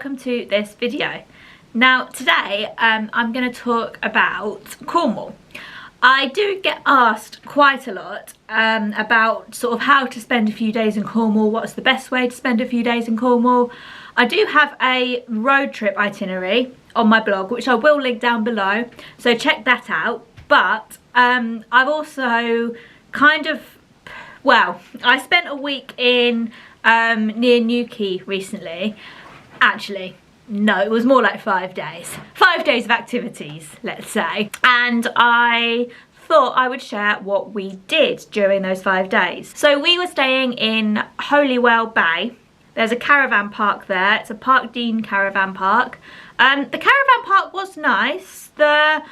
welcome to this video. Now today I'm going to talk about Cornwall. I do get asked quite a lot about sort of how to spend a few days in Cornwall, what's the best way to spend a few days in Cornwall. I do have a road trip itinerary on my blog, which I will link down below, so check that out. But I've also kind of, well, I spent a week in near Newquay recently. Actually, no, it was more like 5 days. 5 days of activities, let's say. And I thought I would share what we did during those 5 days. So we were staying in Holywell Bay. There's a caravan park there. It's a Park Dean caravan park. The caravan park was nice. The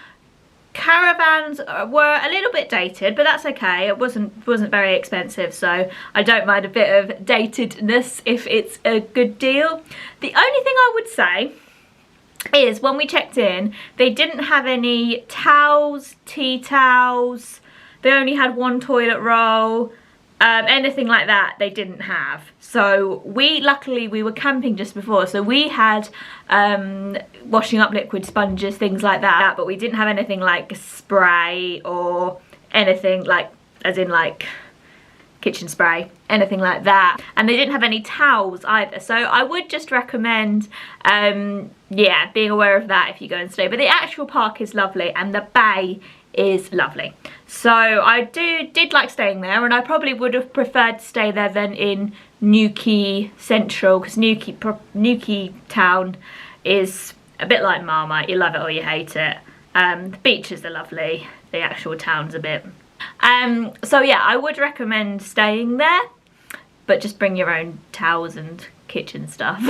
caravans were a little bit dated, but that's okay. It wasn't very expensive, so I don't mind a bit of datedness if it's a good deal. The only thing I would say is when we checked in, they didn't have any towels, tea towels. They only had one toilet roll. Anything like that they didn't have. So luckily we were camping just before, so we had washing up liquid sponges, things like that, but we didn't have anything like spray or anything like, as in like kitchen spray, anything like that. And they didn't have any towels either, so I would just recommend yeah, being aware of that if you go and stay. But the actual park is lovely and the bay is lovely, so I did like staying there, and I probably would have preferred to stay there than in Newquay Central, because Newquay town is a bit like Marmite. You love it or you hate it. The beaches are lovely, the actual town's a bit so yeah, I would recommend staying there, but just bring your own towels and kitchen stuff.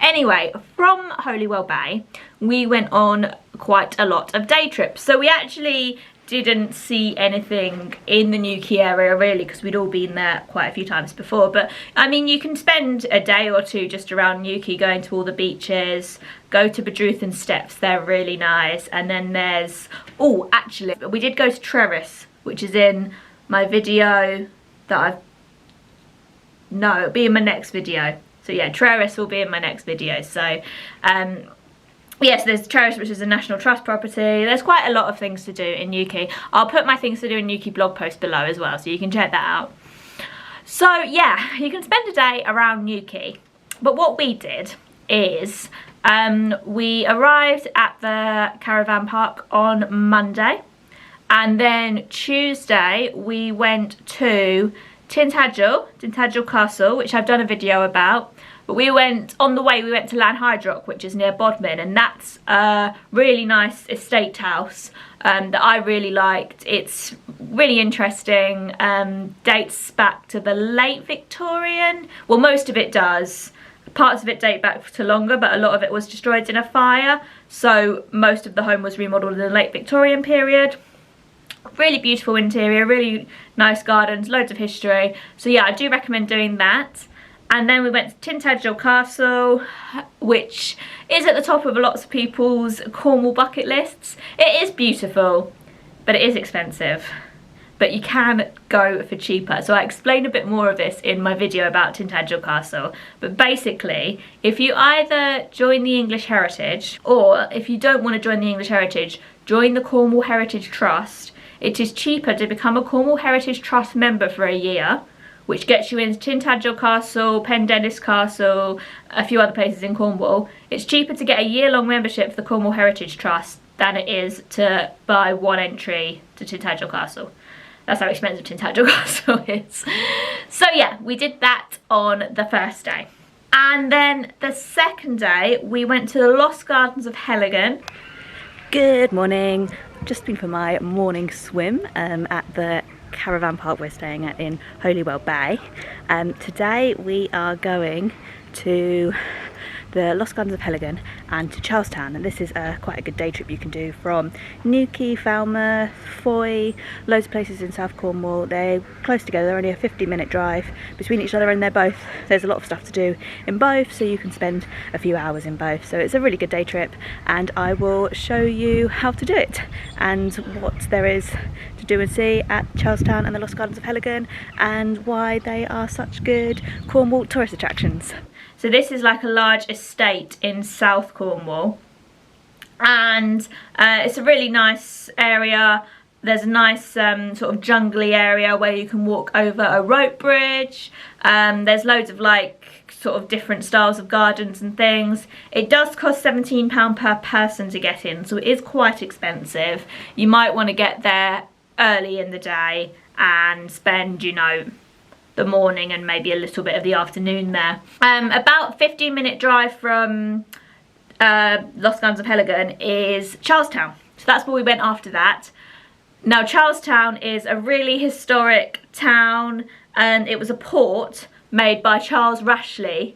Anyway, from Holywell Bay we went on quite a lot of day trips. So we actually didn't see anything in the Newquay area really, because we'd all been there quite a few times before. But I mean, you can spend a day or two just around Newquay going to all the beaches. Go to Badruthan Steps, they're really nice. And then there's, oh actually we did go to Trerris, which is in my video that no, it'll be in my next video. So yeah, Trerris will be in my next video. So yes, there's Trerris, which is a National Trust property. There's quite a lot of things to do in Newquay. I'll put my things to do in Newquay blog post below as well, so you can check that out. So yeah, you can spend a day around Newquay. But what we did is we arrived at the caravan park on Monday, and then Tuesday we went to Tintagel Castle, which I've done a video about. But we went, on the way we went to Lanhydrock, which is near Bodmin, and that's a really nice estate house that I really liked. It's really interesting, dates back to the late Victorian. Well, most of it does. Parts of it date back to longer, but a lot of it was destroyed in a fire. So most of the home was remodelled in the late Victorian period. Really beautiful interior, really nice gardens, loads of history. So yeah, I do recommend doing that. And then we went to Tintagel Castle, which is at the top of lots of people's Cornwall bucket lists. It is beautiful, but it is expensive. But you can go for cheaper. So I explain a bit more of this in my video about Tintagel Castle. But basically, if you either join the English Heritage, or if you don't want to join the English Heritage, join the Cornwall Heritage Trust. It is cheaper to become a Cornwall Heritage Trust member for a year, which gets you into Tintagel Castle, Pendennis Castle, a few other places in Cornwall. It's cheaper to get a year-long membership for the Cornwall Heritage Trust than it is to buy one entry to Tintagel Castle. That's how expensive Tintagel Castle is. So yeah, we did that on the first day. And then the second day, we went to the Lost Gardens of Heligan. Good morning. Just been for my morning swim at the caravan park we're staying at in Holywell Bay. Today we are going to the Lost Gardens of Heligan and to Charlestown, and this is quite a good day trip you can do from Newquay, Falmouth, Foy, loads of places in South Cornwall. They're close together, they're only a 50-minute drive between each other, and there's a lot of stuff to do in both, so you can spend a few hours in both. So it's a really good day trip, and I will show you how to do it and what there is to do and see at Charlestown and the Lost Gardens of Heligan, and why they are such good Cornwall tourist attractions. So this is like a large estate in South Cornwall, and it's a really nice area. There's a nice sort of jungly area where you can walk over a rope bridge. There's loads of like sort of different styles of gardens and things. It does cost £17 per person to get in, so it is quite expensive. You might want to get there early in the day and spend, you know, the morning and maybe a little bit of the afternoon there. About 15-minute drive from Lost Gardens of Heligan is Charlestown. So that's where we went after that. Now Charlestown is a really historic town, and it was a port made by Charles Rashley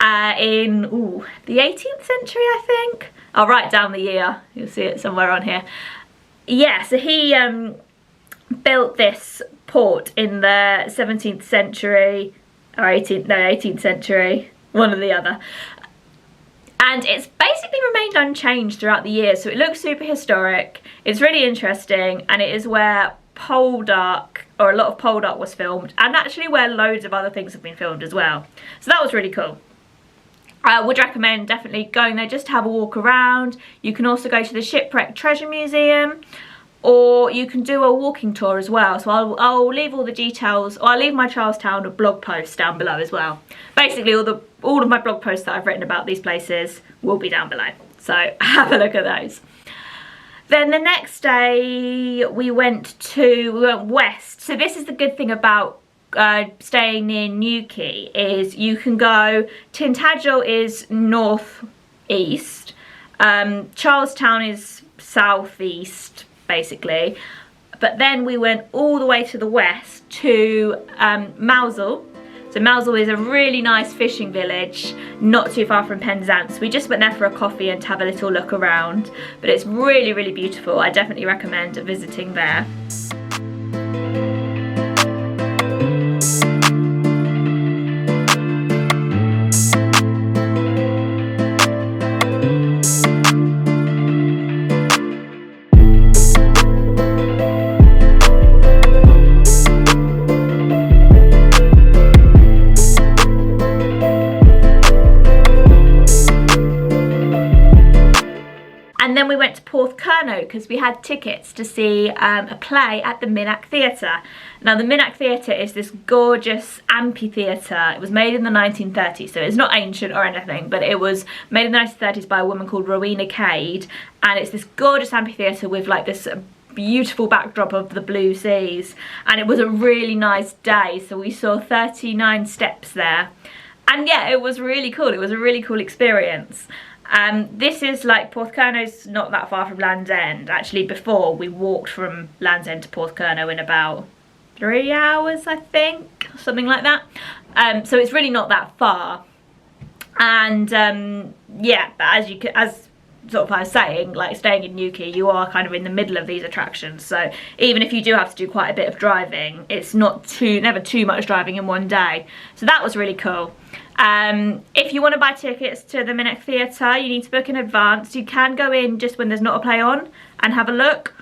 in the 18th century, I think. I'll write down the year, you'll see it somewhere on here. Yeah, so he built this port in the 17th century, or 18th century, one or the other. And it's basically remained unchanged throughout the years, so it looks super historic. It's really interesting, and it is where Poldark, or a lot of Poldark, was filmed, and actually where loads of other things have been filmed as well. So that was really cool. I would recommend definitely going there just to have a walk around. You can also go to the Shipwreck Treasure Museum, or you can do a walking tour as well. So I'll leave all the details, or I'll leave my Charlestown blog post down below as well. Basically all of my blog posts that I've written about these places will be down below, so have a look at those. Then the next day we went west. So this is the good thing about staying near Newquay, is you can go, Tintagel is north-east, Charlestown is south-east basically, but then we went all the way to the west to Mousehole. So Mousehole is a really nice fishing village, not too far from Penzance. We just went there for a coffee and to have a little look around, but it's really, really beautiful. I definitely recommend visiting there. Then we went to Porthcurno because we had tickets to see a play at the Minack Theatre. Now the Minack Theatre is this gorgeous amphitheatre. It was made in the 1930s, so it's not ancient or anything, but it was made in the 1930s by a woman called Rowena Cade, and it's this gorgeous amphitheatre with like this beautiful backdrop of the blue seas, and it was a really nice day, so we saw 39 steps there, and yeah, it was really cool. It was a really cool experience. This is like, Porthcurno's not that far from Land's End. Actually, before we walked from Land's End to Porthcurno in about 3 hours, I think, something like that. So it's really not that far. And yeah, but as sort of I was saying, like staying in Newquay, you are kind of in the middle of these attractions. So even if you do have to do quite a bit of driving, it's never too much driving in one day. So that was really cool. If you want to buy tickets to the Minack Theatre, you need to book in advance. You can go in just when there's not a play on and have a look,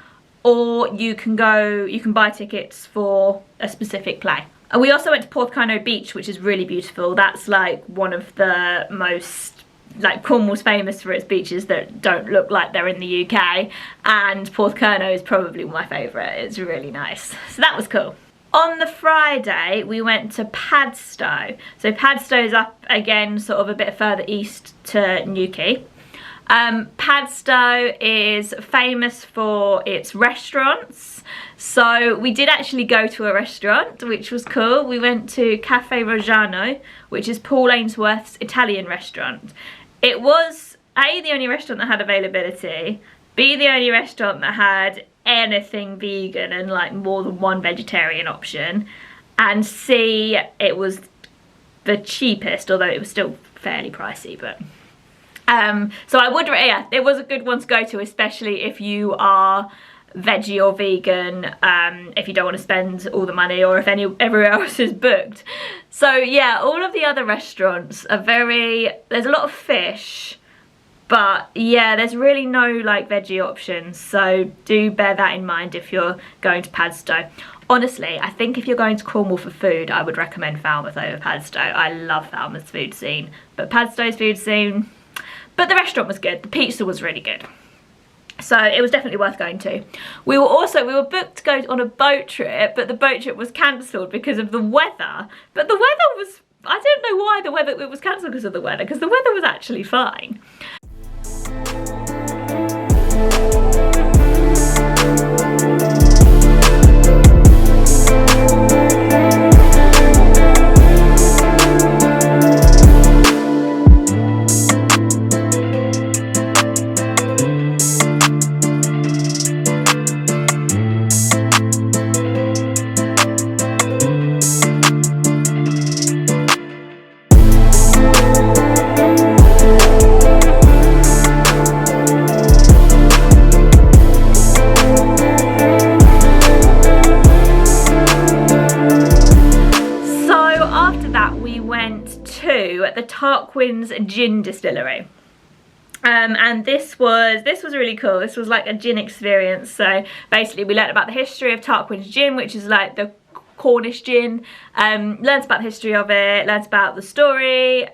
or you can buy tickets for a specific play. And we also went to Porthcurno Beach, which is really beautiful. That's like one of the most, like, Cornwall's famous for its beaches that don't look like they're in the UK, and Porthcurno is probably my favourite. It's really nice. So that was cool. On the Friday, we went to Padstow. So Padstow is up again, sort of a bit further east to Newquay. Padstow is famous for its restaurants. So we did actually go to a restaurant, which was cool. We went to Cafe Rojano, which is Paul Ainsworth's Italian restaurant. It was A, the only restaurant that had availability, B, the only restaurant that had anything vegan and like more than one vegetarian option, and C, it was the cheapest, although it was still fairly pricey. But so I would, yeah, it was a good one to go to, especially if you are veggie or vegan, if you don't want to spend all the money, or if everywhere else is booked. So yeah, all of the other restaurants are there's a lot of fish, But yeah, there's really no like veggie options, so do bear that in mind if you're going to Padstow. Honestly, I think if you're going to Cornwall for food, I would recommend Falmouth over Padstow. I love Falmouth's food scene, but Padstow's food scene, but the restaurant was good. The pizza was really good. So it was definitely worth going to. We were booked to go on a boat trip, but the boat trip was cancelled because of the weather. But the weather was, I don't know why it was cancelled because of the weather, because the weather was actually fine. The Tarquin's gin distillery, and this was really cool. This was like a gin experience. So basically we learned about the history of Tarquin's gin, which is like the Cornish gin. Learned about the history of it, learned about the story,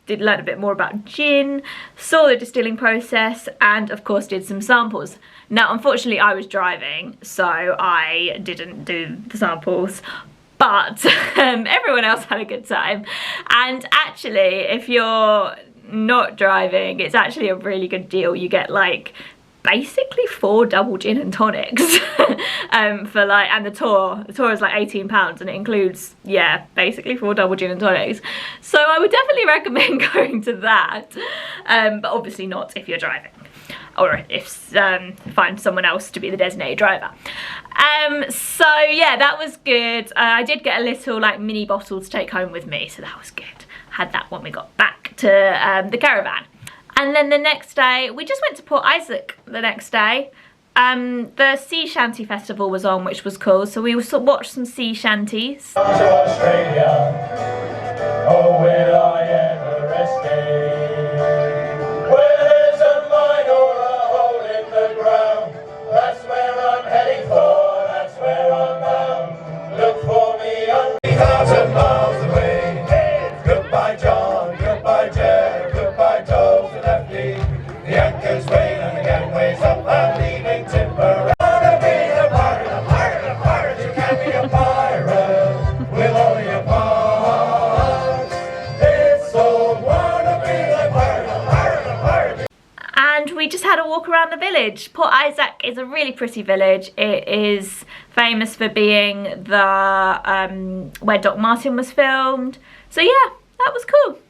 did learn a bit more about gin, saw the distilling process, and of course did some samples. Now unfortunately I was driving, so I didn't do the samples, but everyone else had a good time. And actually, if you're not driving, it's actually a really good deal. You get like basically 4 double gin and tonics for like, and the tour is like £18, and it includes, yeah, basically 4 double gin and tonics. So I would definitely recommend going to that, but obviously not if you're driving, or if find someone else to be the designated driver. So yeah, that was good. I did get a little like mini bottle to take home with me, so that was good. Had that when we got back to the caravan. And then the next day, we just went to Port Isaac the next day. The Sea Shanty Festival was on, which was cool, so we watched some sea shanties. To Australia, oh will I ever escape? Where there's a mine or a hole in the ground, that's where I'm heading for, that's where I'm bound. Look for me on 3,000 miles away. Hey, goodbye John, goodbye Jer, goodbye Toes and Lefty. The anchor's weighed and the gangway's up, I'm leaving Tipper. I wanna be a pirate, you can't be a pirate with all your parts. It's so wanna be a pirate. And we just had a walk around the village. Port Isaac is a really pretty village. It is famous for being the where Doc Martin was filmed. So yeah, that was cool.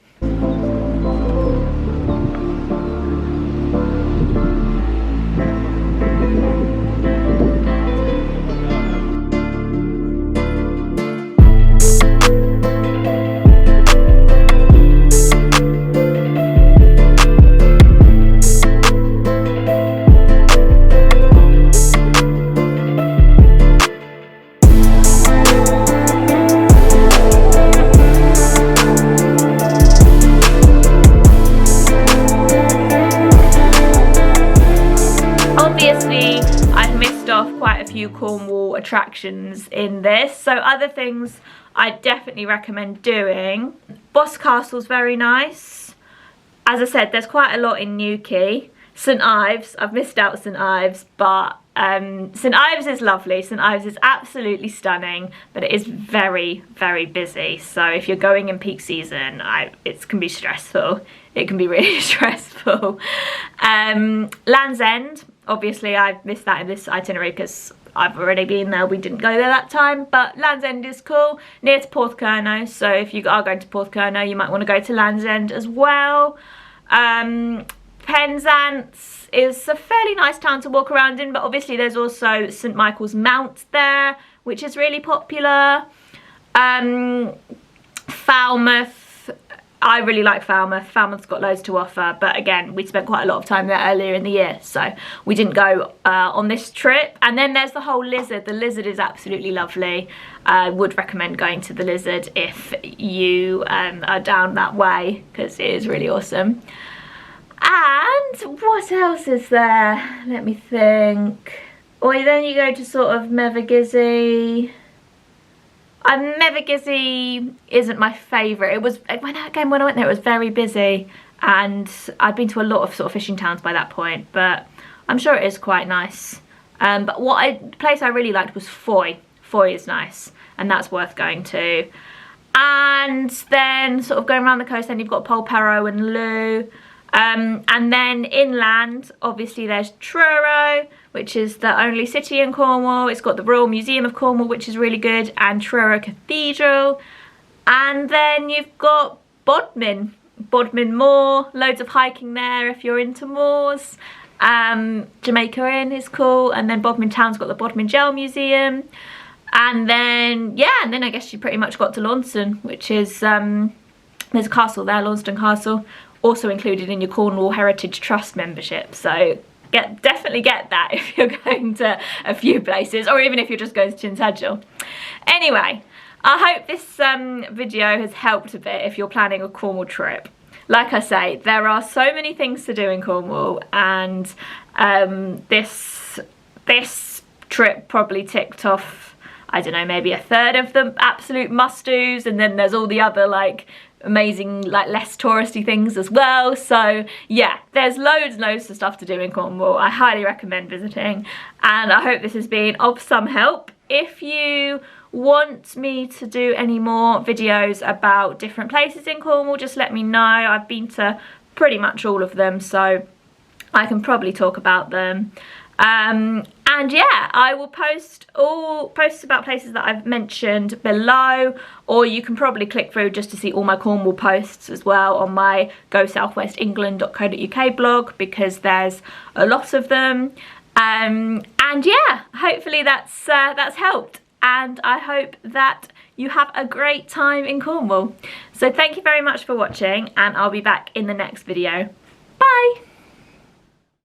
Cornwall attractions in this, so other things I definitely recommend doing. Boss Castle's very nice. As I said, there's quite a lot in Newquay. St Ives, I've missed out St Ives, but St Ives is lovely. St Ives is absolutely stunning, but it is very, very busy. So if you're going in peak season, it can be stressful. It can be really stressful. Land's End, obviously I've missed that in this itinerary because I've already been there. We didn't go there that time, but Land's End is cool, near to Porthcurno. So if you are going to Porthcurno, you might want to go to Land's End as well. Penzance is a fairly nice town to walk around in, but obviously there's also St Michael's Mount there, which is really popular. Falmouth, I really like Falmouth. Falmouth's got loads to offer, but again, we spent quite a lot of time there earlier in the year, so we didn't go on this trip. And then there's the whole Lizard. The Lizard is absolutely lovely. I would recommend going to the Lizard if you are down that way, because it is really awesome. what else is there? Let me think. Or then you go to sort of Mevergizzy. Mevergizzy isn't my favourite. It was, when I went there, it was very busy, and I'd been to a lot of sort of fishing towns by that point, but I'm sure it is quite nice. But the place I really liked was Foy. Foy is nice, and that's worth going to. And then sort of going around the coast, then you've got Polperro and Loo. And then inland, obviously there's Truro, which is the only city in Cornwall. It's got the Royal Museum of Cornwall, which is really good, and Truro Cathedral. And then you've got Bodmin Moor, loads of hiking there if you're into moors. Jamaica Inn is cool, and then Bodmin Town's got the Bodmin Gel Museum. And then, yeah, and then I guess you pretty much got to Launceston, which is, there's a castle there, Launceston Castle, also included in your Cornwall Heritage Trust membership. So definitely get that if you're going to a few places, or even if you're just going to Tintagel. Anyway, I hope this video has helped a bit if you're planning a Cornwall trip. Like I say, there are so many things to do in Cornwall, and this trip probably ticked off, I don't know, maybe a third of the absolute must-dos, and then there's all the other like amazing, like less touristy things as well. So yeah, there's loads and loads of stuff to do in Cornwall. I highly recommend visiting, and I hope this has been of some help. If you want me to do any more videos about different places in Cornwall, just let me know. I've been to pretty much all of them, so I can probably talk about them. And yeah, I will post all posts about places that I've mentioned below, or you can probably click through just to see all my Cornwall posts as well on my gosouthwestengland.co.uk blog, because there's a lot of them. And yeah, hopefully that's helped, and I hope that you have a great time in Cornwall. So thank you very much for watching, and I'll be back in the next video. Bye!